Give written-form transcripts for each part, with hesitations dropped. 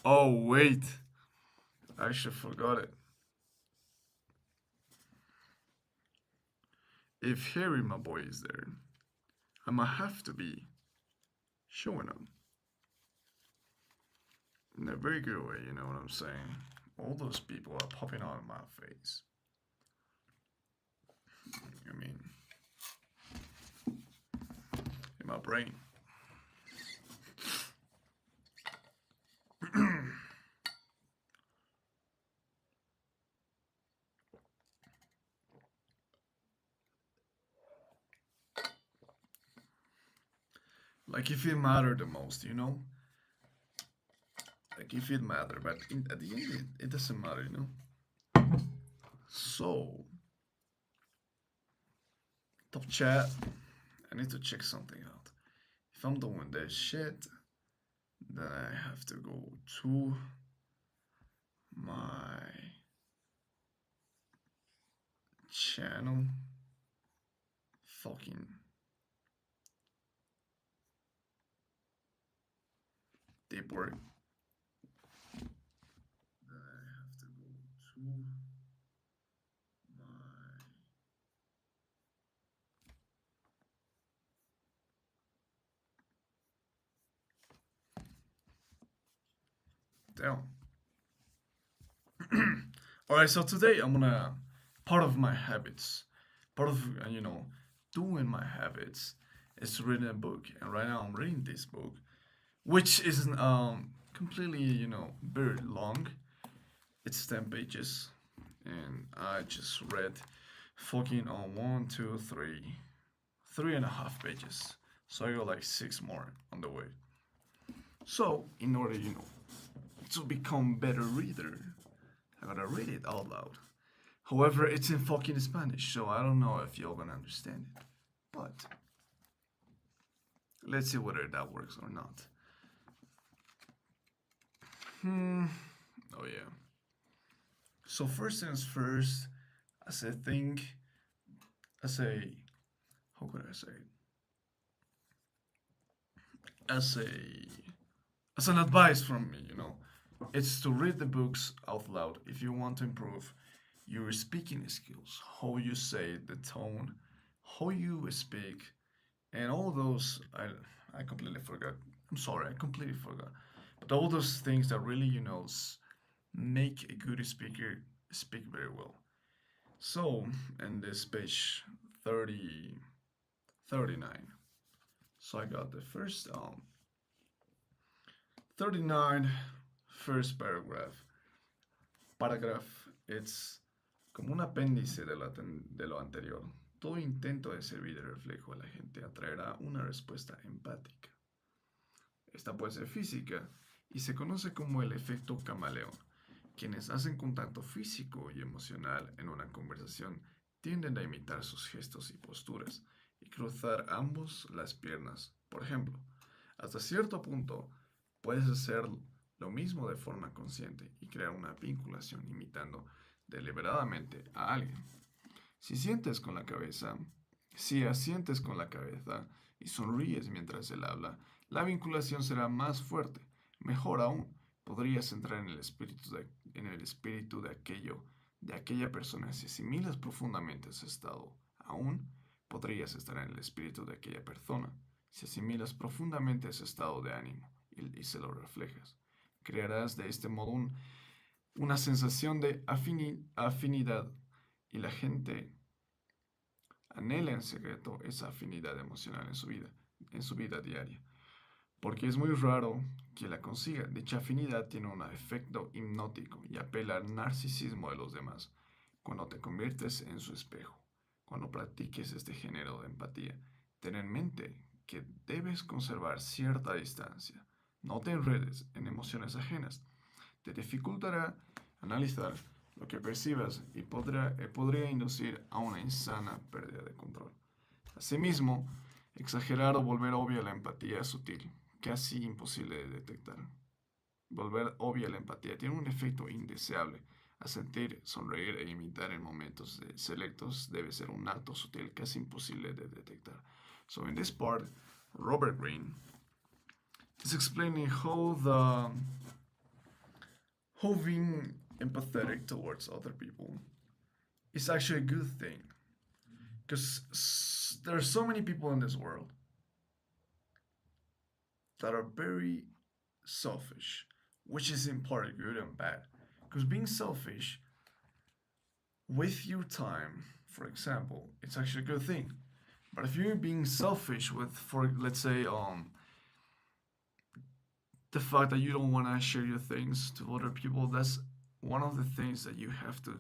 Oh, wait. I actually forgot it. If Harry, my boy, is there, I might have to be showing him in a very good way, you know what I'm saying? All those people are popping out of my face. I mean, in my brain. Like if it mattered the most, you know? Like if it mattered, but at the end, it doesn't matter, you know? So, top chat, I need to check something out. If I'm doing this shit, then I have to go to my channel. Fucking deep work. Then I have to go to my. Damn. Alright, so today I'm gonna. Part of my habits, part of, doing my habits is reading a book. And right now I'm reading this book, which isn't completely, very long. It's 10 pages. And I just read fucking on one, two, three, 3.5 pages. So I got like six more on the way. So, in order, to become better reader, I gotta read it out loud. However, it's in fucking Spanish, so I don't know if y'all gonna understand it. But let's see whether that works or not. Oh yeah. So first things first, as I think, as a, how could I say it? As a, as an advice from me, it's to read the books out loud if you want to improve your speaking skills, how you say the tone, how you speak, and all those. I completely forgot. I'm sorry, I completely forgot. But all those things that really, make a good speaker speak very well. So, in this page 30, 39. So I got the first 39, first paragraph. Paragraph, it's como un apéndice de lo anterior. Todo intento de servir de reflejo a la gente atraerá una respuesta empática. Esta puede ser física y se conoce como el efecto camaleón. Quienes hacen contacto físico y emocional en una conversación tienden a imitar sus gestos y posturas y cruzar ambos las piernas. Por ejemplo, hasta cierto punto puedes hacer lo mismo de forma consciente y crear una vinculación imitando deliberadamente a alguien. Si sientes con la cabeza, si asientes con la cabeza y sonríes mientras él habla, la vinculación será más fuerte. Mejor aún, podrías entrar en el espíritu de aquella persona. Si asimilas profundamente ese estado, aún podrías estar en el espíritu de aquella persona. Si asimilas profundamente ese estado de ánimo y se lo reflejas, crearás de este modo una sensación de afinidad y la gente anhela en secreto esa afinidad emocional en su vida diaria, porque es muy raro que la consiga. Dicha afinidad tiene un efecto hipnótico y apela al narcisismo de los demás. Cuando te conviertes en su espejo, cuando practiques este género de empatía, ten en mente que debes conservar cierta distancia. No te enredes en emociones ajenas. Te dificultará analizar lo que percibas y podría inducir a una insana pérdida de control. Asimismo, exagerar o volver obvia la empatía es sutil, casi imposible de detectar. Volver obvia la empatía tiene un efecto indeseable. Asentir, sonreír e imitar en momentos selectos debe ser un acto sutil, casi imposible de detectar. So in this part, Robert Greene is explaining how how being empathetic towards other people is actually a good thing because there are so many people in this world that are very selfish, which is in part good and bad. Because being selfish with your time, for example, it's actually a good thing. But if you're being selfish with, for let's say, the fact that you don't want to share your things to other people, that's one of the things that you have to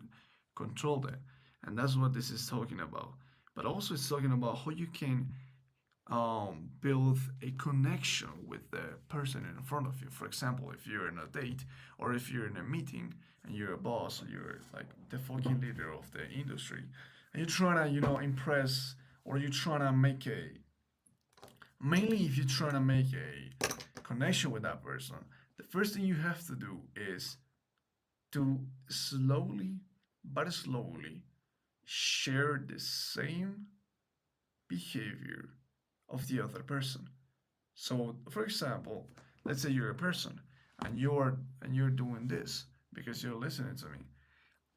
control that, and that's what this is talking about. But also, it's talking about how you can build a connection with the person in front of you. For example, if you're in a date or if you're in a meeting and you're a boss, or you're like the fucking leader of the industry, and you're trying to, impress, or you're trying to make a, mainly if you're trying to make a connection with that person, the first thing you have to do is to slowly but slowly share the same behavior of the other person. So, for example, let's say you're a person and you're doing this because you're listening to me.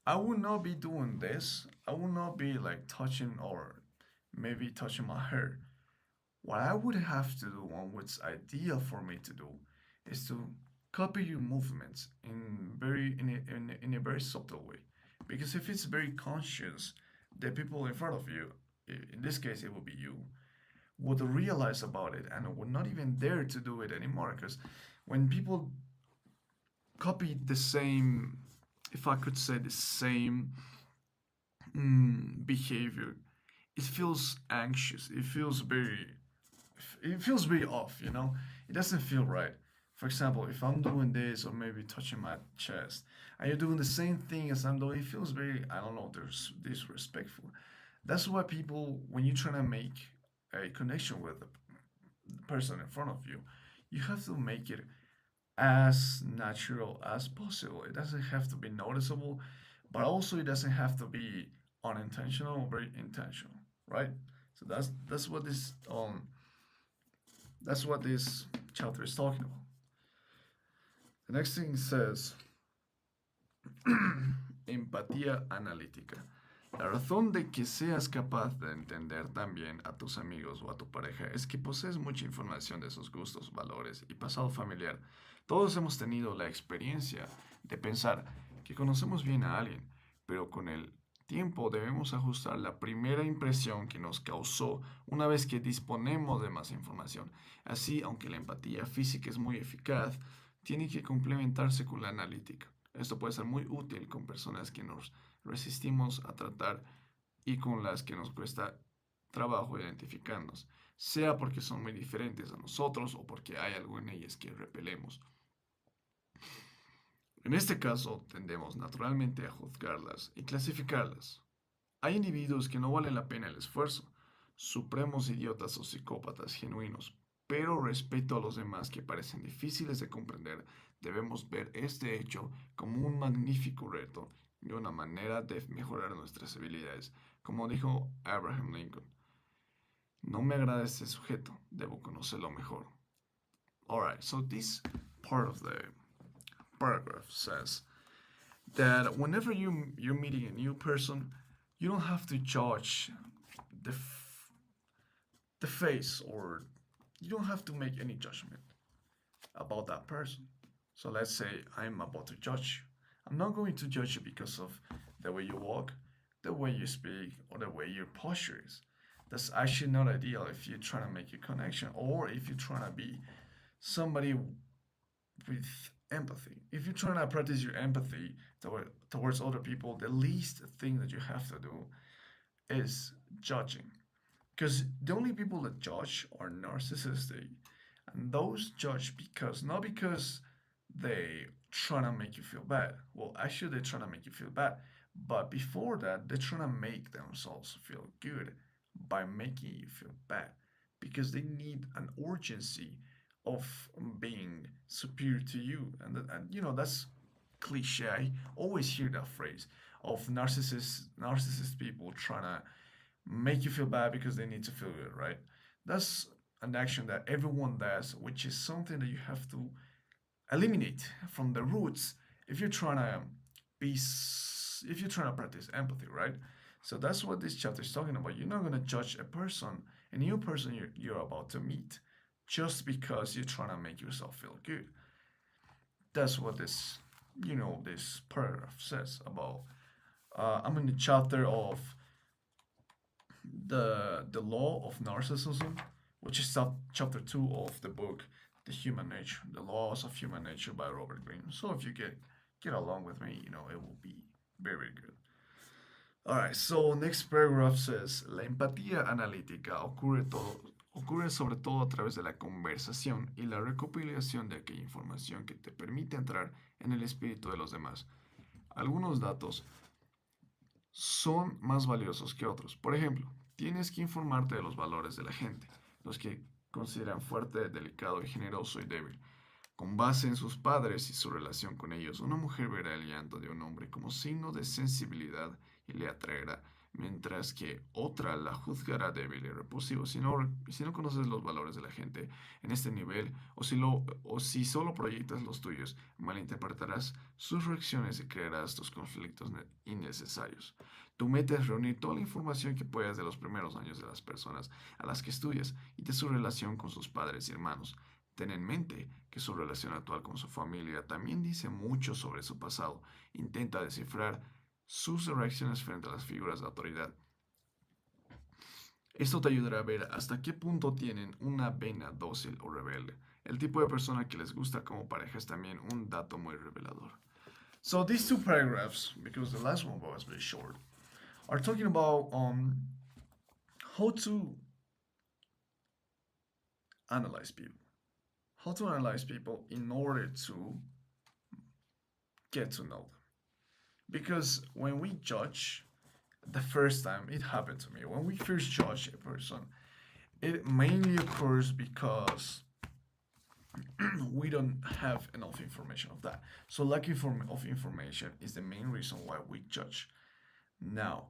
I would not be doing this. I would not be like touching or maybe touching my hair. What I would have to do, and what's ideal for me to do, is to copy your movements in a very subtle way. Because if it's very conscious, the people in front of you, in this case it will be you, would realize about it and would not even dare to do it anymore. Because when people copy the same, if I could say the same behavior, it feels anxious. It feels very off. It doesn't feel right. For example, if I'm doing this or maybe touching my chest, and you're doing the same thing as I'm doing, it feels very, I don't know, there's disrespectful. That's why people, when you're trying to make a connection with the person in front of you, you have to make it as natural as possible. It doesn't have to be noticeable, but also it doesn't have to be unintentional or very intentional, right? So that's what this chapter is talking about. The next thing says empatía analítica. La razón de que seas capaz de entender tan bien a tus amigos o a tu pareja es que posees mucha información de sus gustos, valores y pasado familiar. Todos hemos tenido la experiencia de pensar que conocemos bien a alguien, pero con el tiempo debemos ajustar la primera impresión que nos causó una vez que disponemos de más información. Así, aunque la empatía física es muy eficaz, tiene que complementarse con la analítica. Esto puede ser muy útil con personas que nos resistimos a tratar y con las que nos cuesta trabajo identificarnos, sea porque son muy diferentes a nosotros o porque hay algo en ellas que repelemos. En este caso, tendemos naturalmente a juzgarlas y clasificarlas. Hay individuos que no valen la pena el esfuerzo, supremos idiotas o psicópatas genuinos, pero respecto a los demás que parecen difíciles de comprender, debemos ver este hecho como un magnífico reto y una manera de mejorar nuestras habilidades. Como dijo Abraham Lincoln, no me agrada este sujeto, debo conocerlo mejor. Alright, so this part of the paragraph says that whenever you're meeting a new person, you don't have to judge the the face, or you don't have to make any judgment about that person. So let's say I'm about to judge you. I'm not going to judge you because of the way you walk, the way you speak, or the way your posture is. That's actually not ideal if you're trying to make a connection or if you're trying to be somebody with empathy. If you're trying to practice your empathy towards other people, the least thing that you have to do is judging. Because the only people that judge are narcissistic. And those judge because, not because they trying to make you feel bad. Well, actually, they're trying to make you feel bad. But before that, they're trying to make themselves feel good by making you feel bad. Because they need an urgency of being superior to you. And that's cliche. I always hear that phrase of narcissist people trying to make you feel bad because they need to feel good, right? That's an action that everyone does, which is something that you have to eliminate from the roots if you're trying to be, if you're trying to practice empathy, right? So that's what this chapter is talking about. You're not gonna judge a person, a new person you're about to meet, just because you're trying to make yourself feel good. That's what this paragraph says about. I'm in the chapter of the law of narcissism, which is chapter 2 of the book The Human Nature, The Laws of Human Nature by Robert Greene. So if you get along with me, it will be very, very good. Alright, so next paragraph says, la empatía analítica ocurre sobre todo a través de la conversación y la recopilación de aquella información que te permite entrar en el espíritu de los demás. Algunos datos son más valiosos que otros. Por ejemplo, tienes que informarte de los valores de la gente, los que consideran fuerte, delicado y generoso y débil. Con base en sus padres y su relación con ellos, una mujer verá el llanto de un hombre como signo de sensibilidad y le atraerá, mientras que otra la juzgará débil y repulsivo. Si no conoces los valores de la gente en este nivel, o si solo proyectas los tuyos, malinterpretarás sus reacciones y crearás tus conflictos innecesarios. Tu meta es reunir toda la información que puedas de los primeros años de las personas a las que estudias y de su relación con sus padres y hermanos. Ten en mente que su relación actual con su familia también dice mucho sobre su pasado. Intenta descifrar sus reacciones frente a las figuras de autoridad. Esto te ayudará a ver hasta qué punto tienen una vena dócil o rebelde. El tipo de persona que les gusta como pareja es también un dato muy revelador. So these two paragraphs, because the last one was very short, are talking about how to analyze people. How to analyze people in order to get to know them. Because when we judge, the first time it happened to me, when we first judge a person, it mainly occurs because we don't have enough information of that. So lack of information is the main reason why we judge. Now,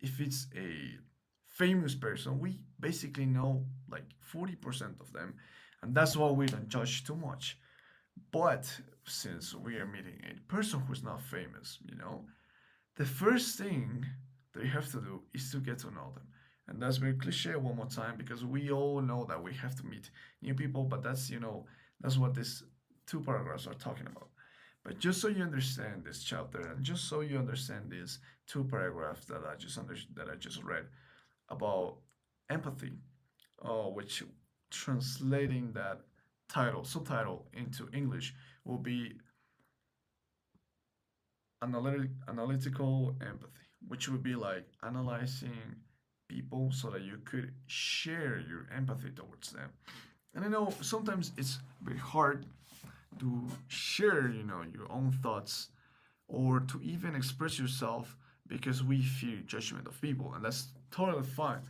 if it's a famous person, we basically know like 40% of them, and that's why we don't judge too much. But since we are meeting a person who's not famous, the first thing that you have to do is to get to know them. And that's very cliche one more time because we all know that we have to meet new people, but that's what these two paragraphs are talking about. But just so you understand this chapter, and just so you understand these two paragraphs that I just read about empathy, which translating that subtitle into English will be analytical empathy, which would be like analyzing people so that you could share your empathy towards them. And I know sometimes it's very hard to share, your own thoughts or to even express yourself because we fear judgment of people, and that's totally fine.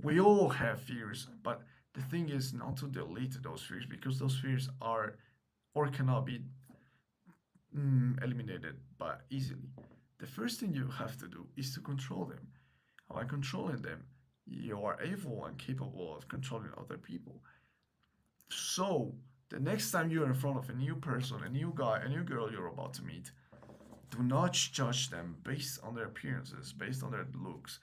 We all have fears, but the thing is not to delete those fears because those fears are or cannot be eliminated by easily. The first thing you have to do is to control them. By controlling them, you are able and capable of controlling other people. So, the next time you're in front of a new person, a new guy, a new girl you're about to meet, do not judge them based on their appearances, based on their looks,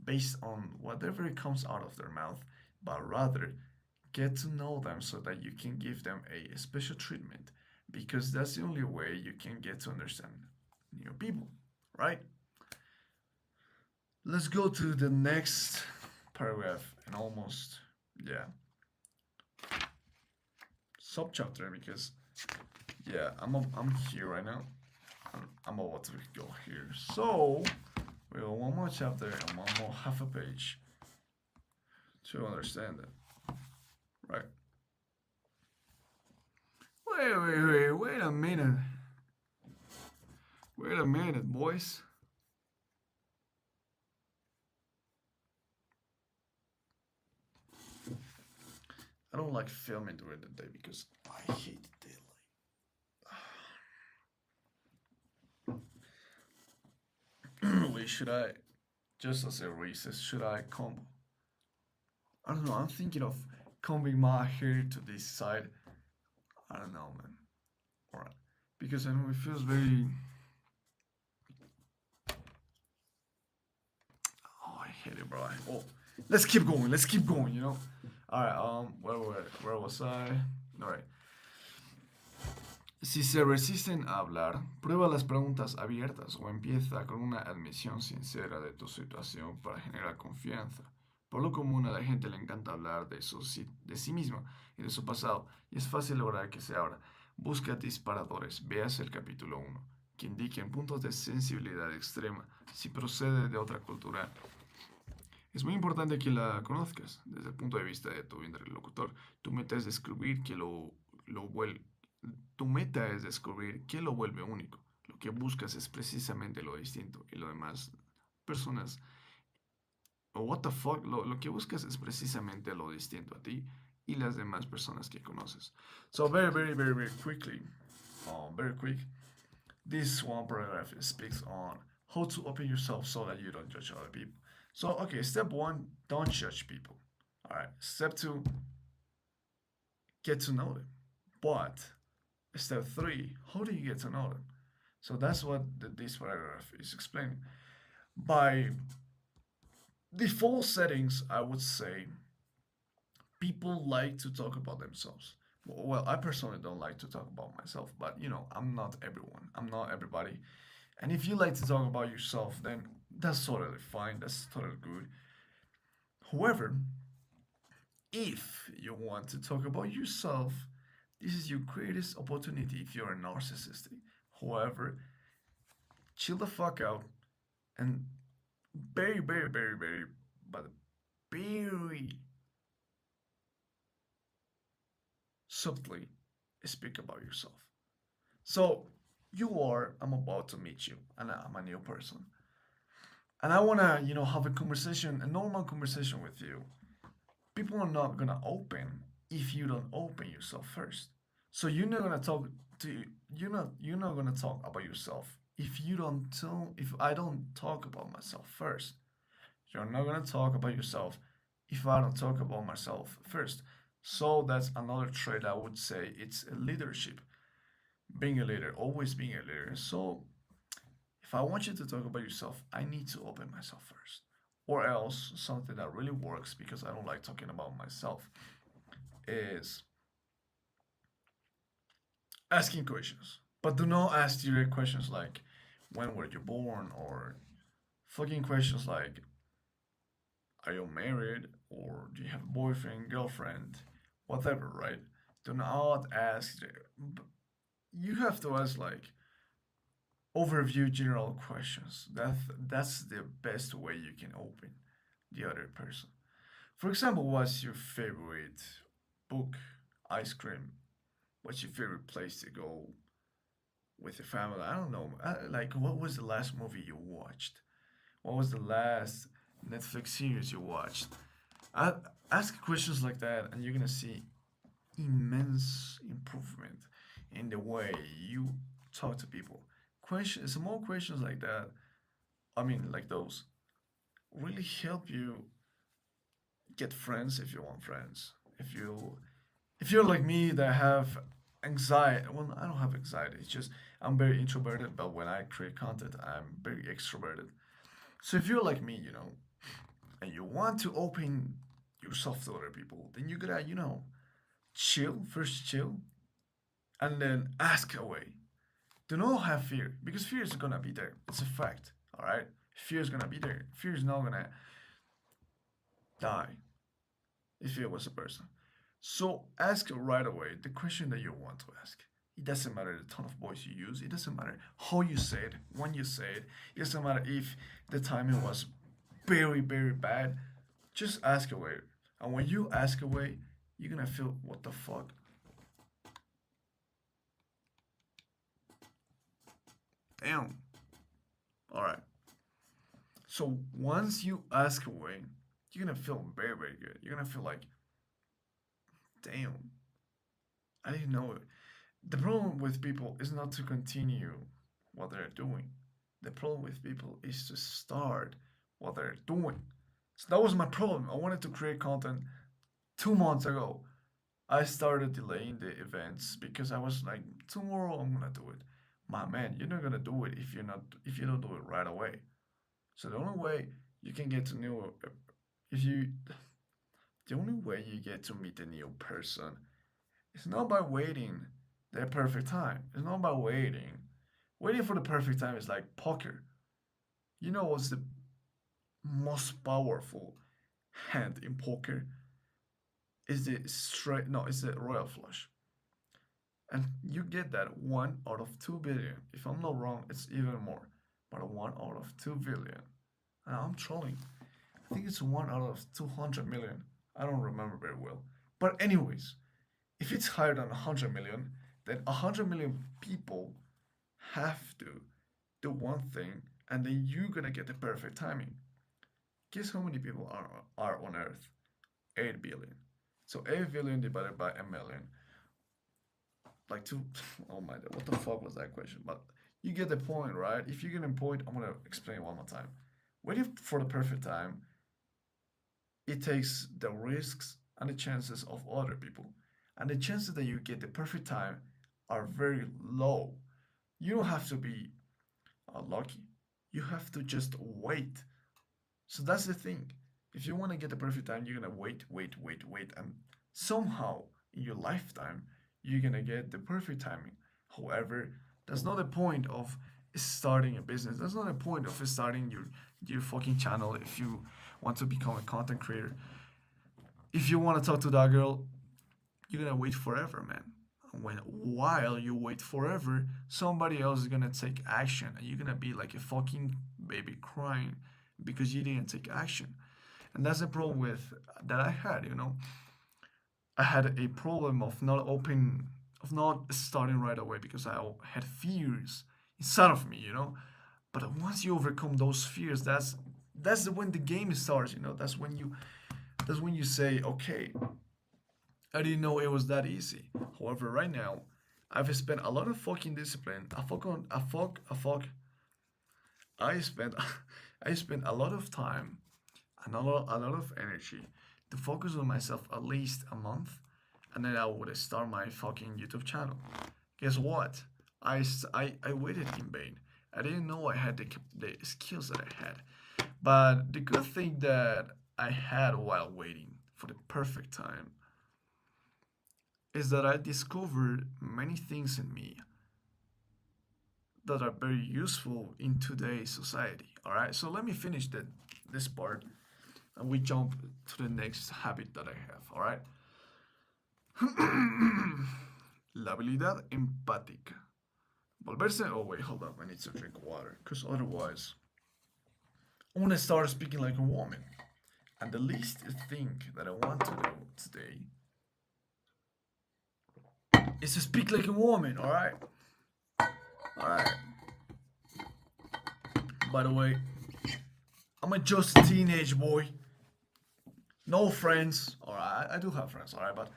based on whatever comes out of their mouth, but rather get to know them so that you can give them a special treatment because that's the only way you can get to understand new people, right? Let's go to the next paragraph and almost, yeah, subchapter because, yeah, I'm here right now. I'm about to go here. So, we got one more chapter and one more half a page to understand it, right? Wait a minute. Wait a minute, boys. I don't like filming during the day because I hate daylight. Wait, should I, just as a recess, should I comb? I don't know, I'm thinking of combing my hair to this side. I don't know, man. Alright. Because I know it feels very hate it, bro. Oh, let's keep going. Let's keep going. All right. Where was I? All right. Si se resisten a hablar, prueba las preguntas abiertas o empieza con una admisión sincera de tu situación para generar confianza. Por lo común a la gente le encanta hablar de sí mismo y de su pasado, y es fácil lograr que se abra. Busca disparadores, veas el capítulo 1, que indiquen puntos de sensibilidad extrema si procede de otra cultura. Es muy importante que la conozcas desde el punto de vista de tu interlocutor. Tu meta es descubrir que lo vuelve Tu meta es descubrir qué lo vuelve único. Lo que buscas es precisamente lo distinto y lo demás personas, o what the fuck, lo que buscas es precisamente lo distinto a ti y las demás personas que conoces. So very quickly, very quick, this one paragraph speaks on how to open yourself so that you don't judge other people. So, okay, step one, don't judge people. All right, step two, get to know them. But step three, how do you get to know them? So that's what this paragraph is explaining. By default settings, I would say people like to talk about themselves. Well, I personally don't like to talk about myself, but I'm not everyone. I'm not everybody. And if you like to talk about yourself, then that's totally fine. That's totally good. However, if you want to talk about yourself, this is your greatest opportunity if you're a narcissist. However, chill the fuck out and very, but very subtly speak about yourself. So, I'm about to meet you, and I'm a new person. And I wanna, have a conversation, a normal conversation with you. People are not gonna open if you don't open yourself first. So you're not gonna talk to you're not gonna talk about yourself if I don't talk about myself first. You're not gonna talk about yourself if I don't talk about myself first. So that's another trait I would say it's a leadership. Being a leader, always being a leader. So if I want you to talk about yourself, I need to open myself first. Or else something that really works because I don't like talking about myself is asking questions. But do not ask direct questions like when were you born or fucking questions like are you married or do you have a boyfriend, girlfriend, whatever, right? Do not ask. You have to ask like overview general questions. That's the best way you can open the other person. For example, what's your favorite book, ice cream? What's your favorite place to go with your family? I don't know. Like, what was the last movie you watched? What was the last Netflix series you watched? I, Ask questions like that, and you're gonna see immense improvement in the way you talk to people. Questions, small questions like that. I mean, like those, really help you get friends if you want friends. If you're like me that have anxiety, well, I don't have anxiety. It's just I'm very introverted, but when I create content, I'm very extroverted. So if you're like me, and you want to open yourself to other people, then you gotta, chill, first chill, and then ask away. Do not have fear, because fear is gonna be there. It's a fact, alright? Fear is gonna be there. Fear is not gonna die if it was a person. So ask right away the question that you want to ask. It doesn't matter the tone of voice you use. It doesn't matter how you say it, when you say it. It doesn't matter if the timing was very bad. Just ask away. And when you ask away, you're gonna feel what the fuck. Damn. Alright. So once you ask away, you're gonna feel very good. You're gonna feel like, damn, I didn't know it. The problem with people is not to continue what they're doing. The problem with people is to start what they're doing. So that was my problem. I wanted to create content 2 months ago. I started delaying the events because I was like, tomorrow I'm gonna do it. My man, you're not gonna do it if you don't do it right away. So the only way You can get to know if you the only way you get to meet a new person is not by waiting the perfect time. It's not by waiting. Waiting for the perfect time is like poker. You know what's the most powerful hand in poker? Is the straight no, it's the royal flush. And you get that 1 out of 2 billion. If I'm not wrong, it's even more. But 1 out of 2 billion. I'm trolling. I think it's 1 out of 200 million. I don't remember very well. But anyways, if it's higher than 100 million, then 100 million people have to do one thing, and then you're gonna get the perfect timing. Guess how many people are on Earth? 8 billion. So 8 billion divided by a million. Like two, oh my god, what the fuck was that question? But you get the point, right? If you get the point, I'm gonna explain one more time. Waiting for the perfect time, it takes the risks and the chances of other people. And the chances that you get the perfect time are very low. You don't have to be lucky. You have to just wait. So that's the thing. If you want to get the perfect time, you're gonna wait, and somehow in your lifetime, you're gonna get the perfect timing. However, that's not the point of starting a business. That's not the point of starting your fucking channel if you want to become a content creator. If you want to talk to that girl, you're gonna wait forever, man. While you wait forever, somebody else is gonna take action, and you're gonna be like a fucking baby crying because you didn't take action. And that's the problem with that I had. I had a problem of not starting right away because I had fears inside of me. But once you overcome those fears, that's when the game starts. That's when you say, okay, I didn't know it was that easy. However, right now, I've spent a lot of fucking discipline. I spent I spent a lot of time and a lot of energy to focus on myself at least a month, and then I would start my fucking YouTube channel. Guess what? I waited in vain. I didn't know I had the skills that I had. But the good thing that I had while waiting for the perfect time is that I discovered many things in me that are very useful in today's society. All right, so let me finish this part and we jump to the next habit that I have. All right, la habilidad empática. Volverse. Oh, wait, hold up. I need to drink water because otherwise, I'm gonna start speaking like a woman. And the least thing that I want to do today is to speak like a woman. All right. All right. By the way, I'm just a teenage boy. No friends. Alright, I do have friends, alright, but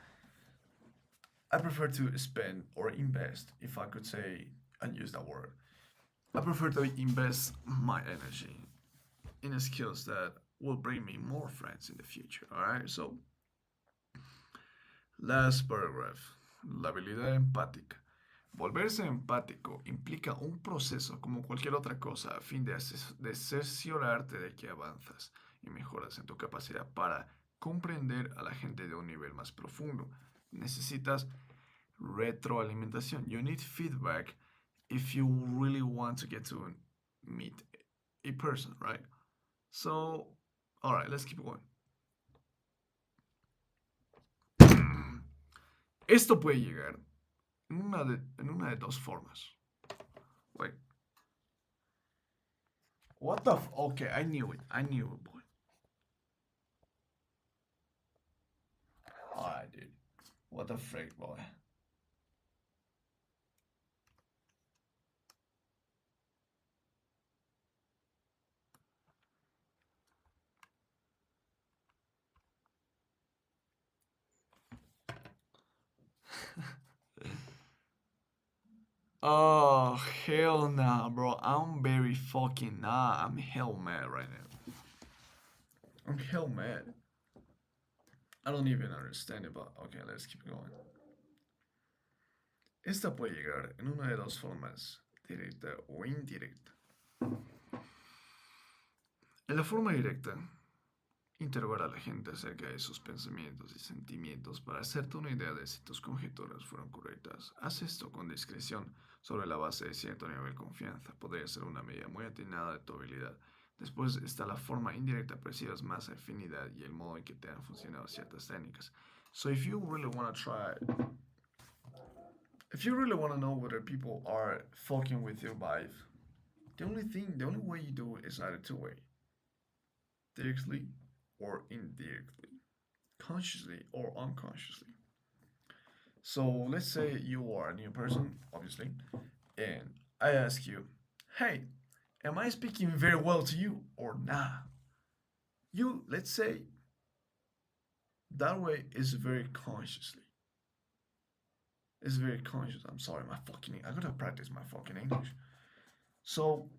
I prefer to spend or invest, if I could say and use that word. I prefer to invest my energy in skills that will bring me more friends in the future, alright? So, last paragraph. La habilidad empática. Volverse empático implica un proceso como cualquier otra cosa a fin de cerciorarte de que avanzas y mejoras en tu capacidad para comprender a la gente de un nivel más profundo. Necesitas retroalimentación. You need feedback if you really want to get to meet a person, right? So, alright, let's keep going. Esto puede llegar en una de dos formas. Wait. What the okay, I knew it, boy. Alright, dude. What the frick, boy. Oh, hell nah, bro. I'm very fucking nah. I'm hell mad right now. I'm hell mad. I don't even understand it, but okay, let's keep going. Esta puede llegar en una de dos formas, directa o indirecta. En la forma directa, interrogar a la gente acerca de sus pensamientos y sentimientos para hacerte una idea de si tus conjeturas fueron correctas. Haz esto con discreción, sobre la base de cierto nivel de confianza. Podría ser una medida muy atinada de tu habilidad. Después está la forma indirecta, percibas más afinidad y el modo en que te han funcionado ciertas técnicas. So if you really want to try, if you really want to know whether people are fucking with your vibe, the only way you do it is either two way, directly or indirectly, consciously or unconsciously. So let's say you are a new person, obviously, and I ask you, hey, am I speaking very well to you or nah? You, let's say, that way is very consciously. It's very conscious. I'm sorry, I gotta practice my fucking English. So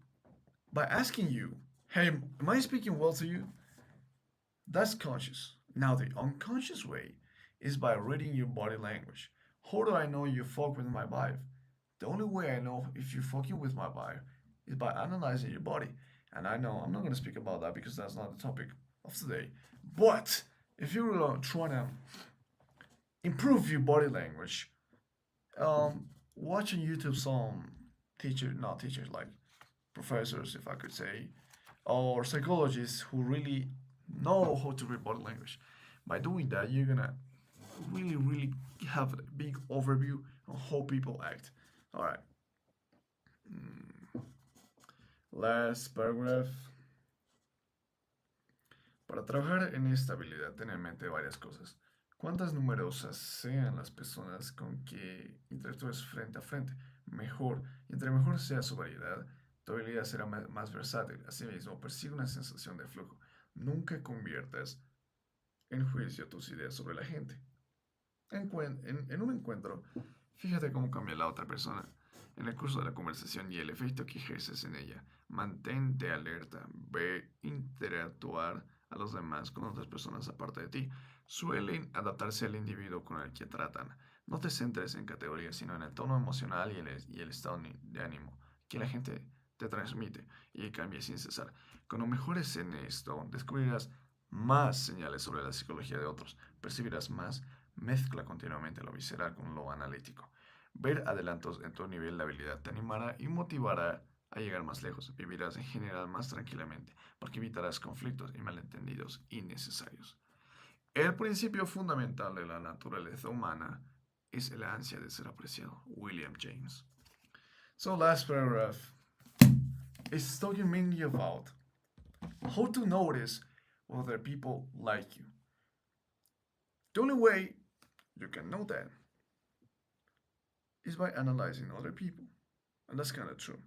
by asking you, hey, am I speaking well to you? That's conscious. Now the unconscious way is by reading your body language. How do I know you fuck with my vibe? The only way I know if you're fucking with my vibe is by analyzing your body. And I know I'm not gonna speak about that because that's not the topic of today. But if you're trying to improve your body language, watching YouTube some teachers, not teachers, like professors, if I could say, or psychologists who really know how to read body language. By doing that, you're gonna really have a big overview on how people act. All right. Last paragraph. Para trabajar en esta habilidad, ten en mente varias cosas. Cuantas numerosas sean las personas con que interactúes frente a frente, mejor. Y entre mejor sea su variedad, tu habilidad será más versátil. Asimismo, persigue una sensación de flujo. Nunca conviertas en juicio tus ideas sobre la gente. En un encuentro, fíjate cómo cambia la otra persona en el curso de la conversación y el efecto que ejerces en ella. Mantente alerta, ve interactuar a los demás con otras personas aparte de ti. Suelen adaptarse al individuo con el que tratan. No te centres en categorías, sino en el tono emocional y el estado de ánimo que la gente te transmite y cambie sin cesar. Cuando mejores en esto, descubrirás más señales sobre la psicología de otros, percibirás más. Mezcla continuamente lo visceral con lo analítico. Ver adelantos en tu nivel de habilidad te animará y motivará a llegar más lejos. Vivirás en general más tranquilamente porque evitarás conflictos y malentendidos innecesarios. El principio fundamental de la naturaleza humana es el ansia de ser apreciado. William James. So last paragraph is talking mainly about how to notice whether people like you. The only way you can know that is by analyzing other people. And that's kind of true.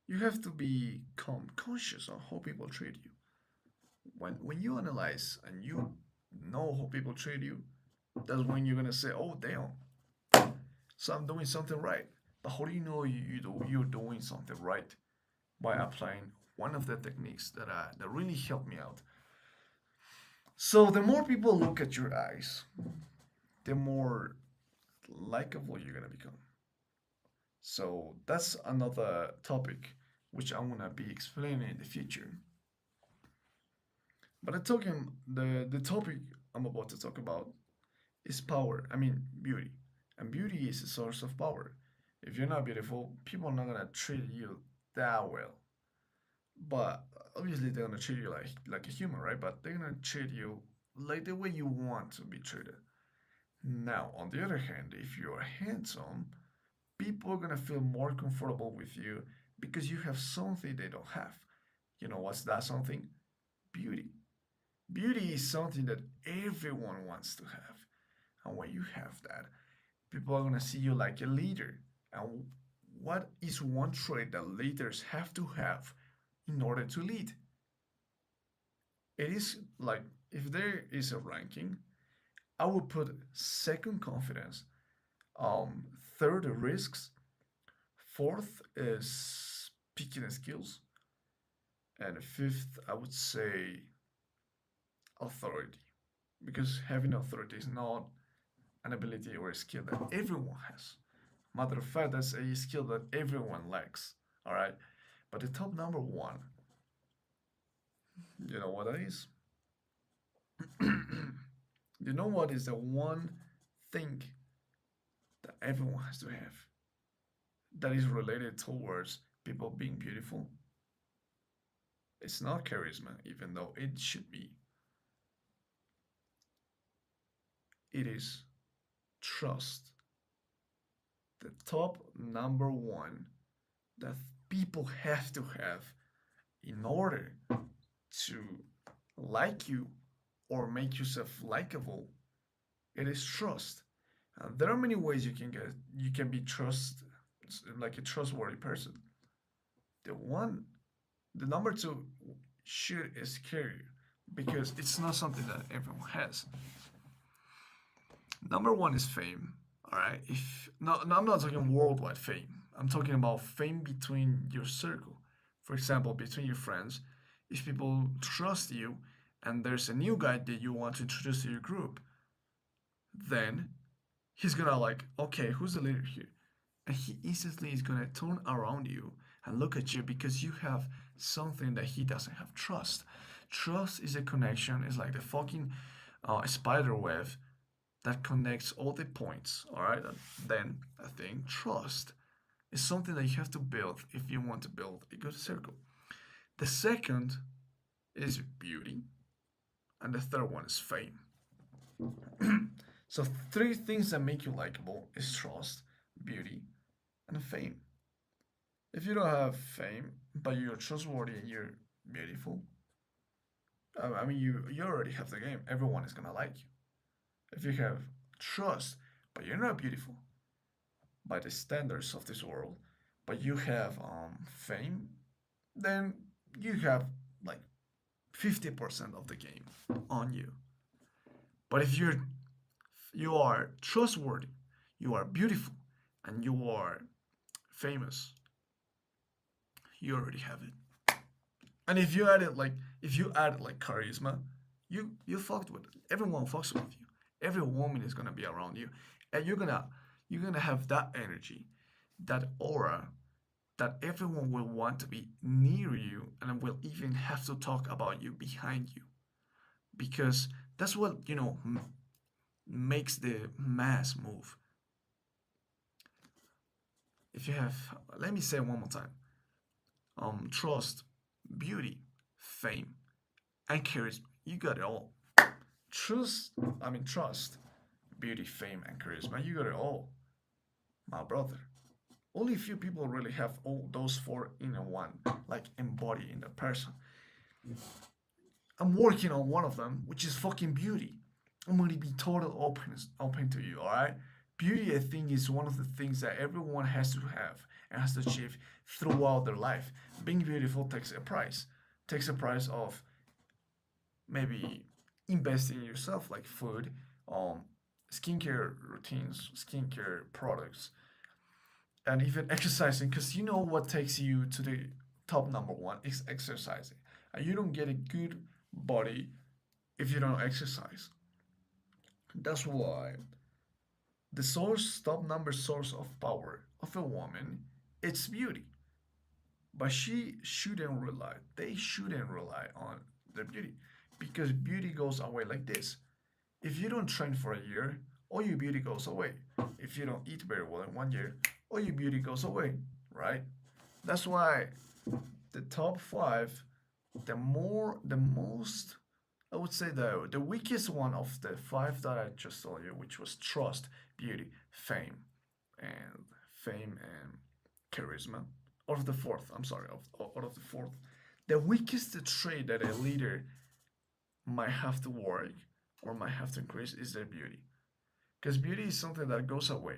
You have to become conscious of how people treat you. When you analyze and you know how people treat you, that's when you're gonna say, "Oh damn, so I'm doing something right." But how do you know you're doing something right? By applying one of the techniques that really helped me out. So the more people look at your eyes, the more likable you're gonna become. So that's another topic which I'm gonna be explaining in the future. But the topic I'm about to talk about is power. I mean beauty, and beauty is a source of power. If you're not beautiful, people are not gonna treat you that well. But obviously they're gonna treat you like a human, right? But they're gonna treat you like the way you want to be treated. Now, on the other hand, if you're handsome, people are gonna feel more comfortable with you because you have something they don't have. You know what's that something? Beauty. Beauty is something that everyone wants to have. And when you have that, people are gonna see you like a leader. And what is one trait that leaders have to have in order to lead? It is like if there is a ranking, I would put second confidence, third risks, fourth is speaking skills, and fifth I would say authority, because having authority is not an ability or a skill that everyone has. Matter of fact, that's a skill that everyone lacks. All right, but the top number one You know what that is? You know what is the one thing that everyone has to have that is related towards people being beautiful? It's not charisma, even though it should be. It is trust. The top number one that people have to have in order to like you or make yourself likable. It is trust. There are many ways you can be trust like a trustworthy person. The one the number two should is scary because it's not something that everyone has. Number one is fame. All right. If no, I'm not talking worldwide fame. I'm talking about fame between your circle. For example, between your friends. If people trust you and there's a new guy that you want to introduce to your group, then he's gonna like, okay, who's the leader here? And he instantly is gonna turn around you and look at you because you have something that he doesn't have trust. Trust is a connection, it's like the fucking spider web that connects all the points. All right, then I think trust is something that you have to build if you want to build a good circle. The second is beauty, and the third one is fame. So three things that make you likable is trust, beauty, and fame. If you don't have fame, but you're trustworthy and you're beautiful, I mean, you already have the game. Everyone is gonna like you. If you have trust, but you're not beautiful by the standards of this world, but you have fame, then you have like 50% of the game on you. But if you are trustworthy, you are beautiful, and you are famous, you already have it. And if you add like charisma, you fucked with it. Everyone fucks with you. Every woman is gonna be around you, and you're gonna have that energy, that aura, that everyone will want to be near you and will even have to talk about you behind you because that's what makes the mass move. If you have, let me say one more time, trust, beauty, fame, and charisma, you got it all. Trust, trust, beauty, fame, and charisma, you got it all, my brother. Only a few people really have all those four in one, like embodied in the person. I'm working on one of them, which is fucking beauty. I'm gonna be total open to you, alright? Beauty, I think, is one of the things that everyone has to have and has to achieve throughout their life. Being beautiful takes a price. Takes a price of maybe investing in yourself, like food, skincare routines, skincare products, and even exercising. Because you know what takes you to the top number one is exercising. And you don't get a good body if you don't exercise. That's why the source, top number source of power of a woman, it's beauty. But they shouldn't rely on their beauty because beauty goes away like this. If you don't train for a year, all your beauty goes away. If you don't eat very well in 1 year, all your beauty goes away, right? That's why the top five, the most, I would say the weakest one of the five that I just told you, which was trust, beauty, and fame and charisma. Out of the fourth, I'm sorry, out of the fourth, the weakest trait that a leader might have to work or might have to increase is their beauty. Because beauty is something that goes away.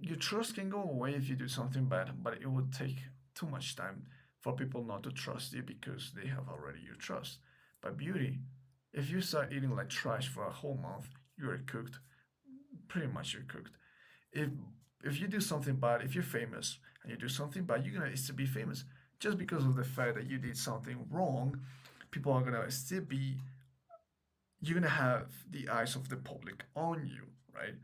Your trust can go away if you do something bad, but it would take too much time for people not to trust you because they have already your trust. But beauty, if you start eating like trash for a whole month, you're cooked. Pretty much you're cooked. If if you do something bad, if you're famous and you do something bad, you're gonna still be famous. Just because of the fact that you did something wrong, people are gonna still be you're gonna have the eyes of the public on you, right?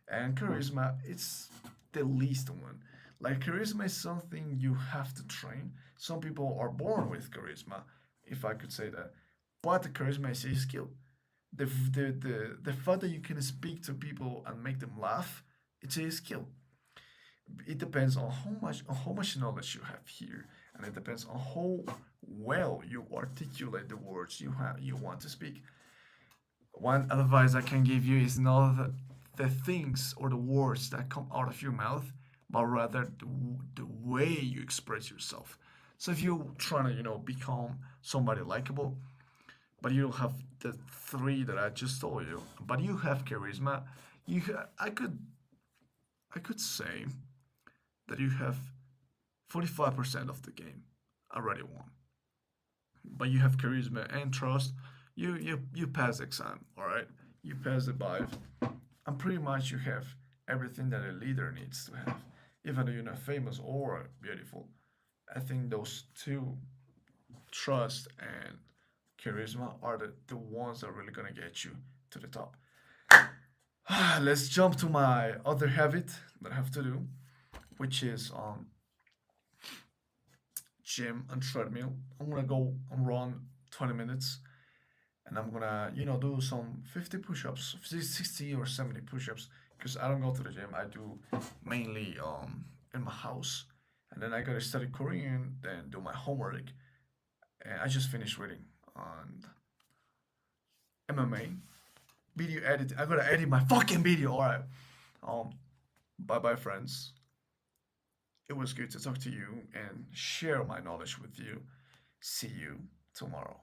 And charisma, it's the least one. Like charisma is something you have to train. Some people are born with charisma, if I could say that. But the charisma is a skill. The fact that you can speak to people and make them laugh, it's a skill. It depends on how much knowledge you have here, and it depends on how well you articulate the words you want to speak. One advice I can give you is not the things or the words that come out of your mouth, but rather the way you express yourself. So if you're trying to, become somebody likable, but you don't have the three that I just told you, but you have charisma, I could say that you have 45% of the game already won. But you have charisma and trust. You pass the exam, all right? You pass the vibe, and pretty much you have everything that a leader needs to have, even though you're not famous or beautiful. I think those two, trust and charisma, are the ones that are really gonna get you to the top. Let's jump to my other habit that I have to do, which is gym and treadmill. I'm gonna go and run 20 minutes, and I'm gonna do some 50 push-ups, 60 or 70 push-ups, because I don't go to the gym. I do mainly in my house, and then I gotta study Korean, then do my homework, and I just finished reading on MMA video editing. I gotta edit my fucking video. All right. Bye bye, friends. It was good to talk to you and share my knowledge with you. See you tomorrow.